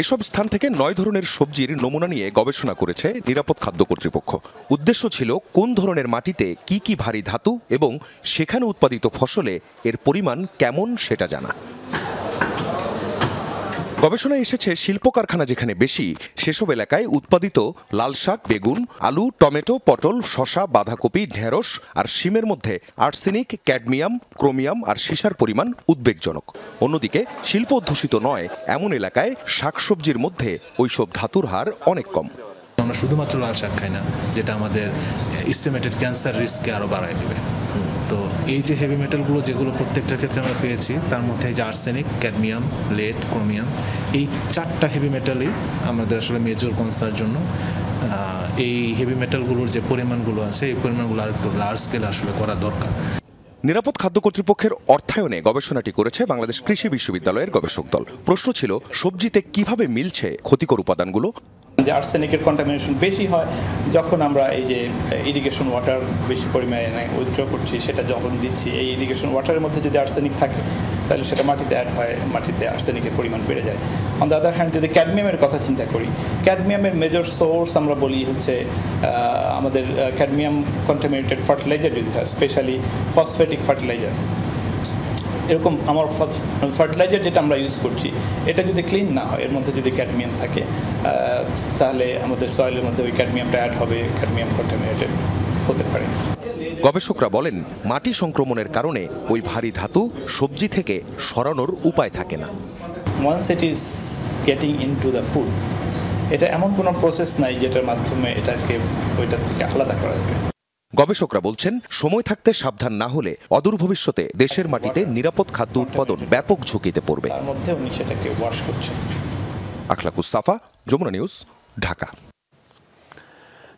এসব স্থান থেকে 9 ধরনের সবজির নমুনা নিয়ে গবেষণা করেছে নিরাপদ খাদ্য কর্তৃপক্ষ। উদ্দেশ্য ছিল কোন ধরনের মাটিতে কি কি ভারী ধাতু এবং সেখানে উৎপাদিত ফসলে এর পরিমাণ কেমন সেটা জানা। গবেষণায় এসেছে, শিল্প কারখানা যেখানে বেশি সেসব এলাকায় উৎপাদিত লাল শাক, বেগুন, আলু, টমেটো, পটল, শসা, বাঁধাকপি, ঢেঁড়স আর শিমের মধ্যে আর্সেনিক, ক্যাডমিয়াম, ক্রোমিয়াম আর সীসার পরিমাণ উদ্বেগজনক। অন্যদিকে শিল্প অধ্যুষিত নয় এমন এলাকায় শাকসবজির মধ্যে ওইসব ধাতুর হার অনেক কম। আমরা শুধুমাত্র লাল শাক খাই না, যেটা আমাদের এস্টিমেটেড ক্যান্সার রিস্ককে আরও বাড়ায় দেবে। তো এই যে হেভি মেটালগুলো যেগুলো প্রত্যেকটার ক্ষেত্রে আমরা পেয়েছি, তার মধ্যে যে আর্সেনিক, ক্যাডমিয়াম, লেড, ক্রোমিয়াম, এই 4টা হেভি মেটালই আমাদের আসলে মেজর কনসার্নের জন্য এই হেভি মেটালগুলোর যে পরিমাণগুলো আছে, এই পরিমাণগুলো আর একটু লার্জ স্কেলে আসলে করা দরকার। নিরাপদ খাদ্য কর্তৃপক্ষের অর্থায়নে গবেষণাটি করেছে বাংলাদেশ কৃষি বিশ্ববিদ্যালয়ের গবেষক দল। প্রশ্ন ছিল, সবজিতে কিভাবে মিলছে ক্ষতিকর উপাদানগুলো। যে আর্সেনিকের কন্টামিনেশন বেশি হয় যখন আমরা এই যে ইরিগেশন ওয়াটার বেশি পরিমাণে উইথড্র করছি, সেটা যখন দিচ্ছি, এই ইরিগেশন ওয়াটারের মধ্যে যদি আর্সেনিক থাকে তাহলে সেটা মাটিতে অ্যাড হয়, মাটিতে আর্সেনিকের পরিমাণ বেড়ে যায়। অন দ্য আদার হ্যান্ড যদি ক্যাডমিয়ামের কথা চিন্তা করি, ক্যাডমিয়ামের মেজর সোর্স আমরা বলি হচ্ছে আমাদের ক্যাডমিয়াম কন্টামিনেটেড ফার্টিলাইজার যদি হয়, স্পেশালি ফসফেটিক ফার্টিলাইজার। এরকম আমার ফার্টিলাইজার যেটা আমরা ইউজ করছি, এটা যদি ক্লিন না হয়, এর মধ্যে যদি ক্যাডমিয়াম থাকে, তাহলে আমাদের সয়েলের মধ্যে ওই ক্যাডমিয়ামটা অ্যাড হবে, ক্যাডমিয়াম কন্টামিনেটেড হতে পারে। গবেষকরা বলেন, মাটি সংক্রমণের কারণে ওই ভারী ধাতু সবজি থেকে সরানোর উপায় থাকে না। Once it is getting into the food, এটা এমন কোনো প্রসেস নাই যেটার মাধ্যমে এটাকে ওইটার থেকে আলাদা করা যাবে। গবেষকরা বলছেন, সময় থাকতে সাবধান না হলে অদূর ভবিষ্যতে দেশের মাটিতে নিরাপদ খাদ্য উৎপাদন ব্যাপক ঝুঁকিতে পড়বে। তার মধ্যে উনি সেটাকে ওয়াশ করছেন। আখলাকুস সাফা, যমুনা নিউজ, ঢাকা।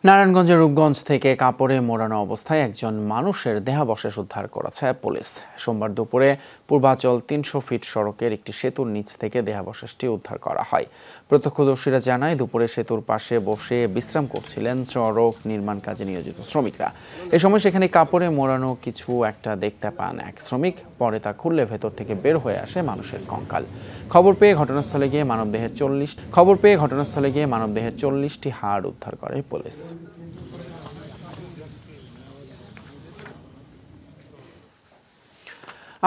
নারায়ণগঞ্জের রূপগঞ্জ থেকে কাপড়ে মোড়ানো অবস্থায় একজন মানুষের দেহাবশেষ উদ্ধার করেছে পুলিশ। সোমবার দুপুরে পূর্বাচল ৩০০ ফিট সড়কের একটি সেতুর নিচ থেকে দেহাবশেষটি উদ্ধার করা হয়। প্রত্যক্ষদর্শীরা জানায় দুপুরে সেতুর পাশে বসে বিশ্রাম করছিলেন সড়ক নির্মাণ কাজে নিয়োজিত শ্রমিকরা। এ সময় সেখানে কাপড়ে মোড়ানো কিছু একটা দেখতে পান এক শ্রমিক। পরে তা খুললে ভেতর থেকে বের হয়ে আসে মানুষের কঙ্কাল। খবর পেয়ে ঘটনাস্থলে গিয়ে মানবদেহের ৪০টি হাড় উদ্ধার করে পুলিশ।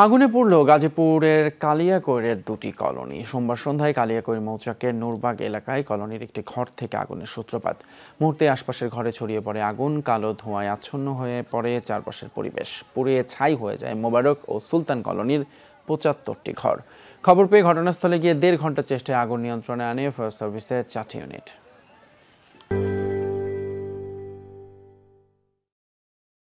আগুনে পড়ল গাজীপুরের কালিয়াকৈরের দুটি কলোনি। সোমবার সন্ধ্যায় কালিয়াকৈর মৌচাকের নূরবাগ এলাকায় কলোনির একটি ঘর থেকে আগুনের সূত্রপাত। মুহূর্তে আশপাশের ঘরে ছড়িয়ে পড়ে আগুন। কালো ধোঁয়ায় আচ্ছন্ন হয়ে পড়ে চারপাশের পরিবেশ। পুড়ে ছাই হয়ে যায় মোবারক ও সুলতান কলোনির ৭৫টি ঘর। খবর পেয়ে ঘটনাস্থলে গিয়ে ১.৫ ঘন্টা চেষ্টায় আগুন নিয়ন্ত্রণে আনে ফায়ার সার্ভিসের ৪টি ইউনিট।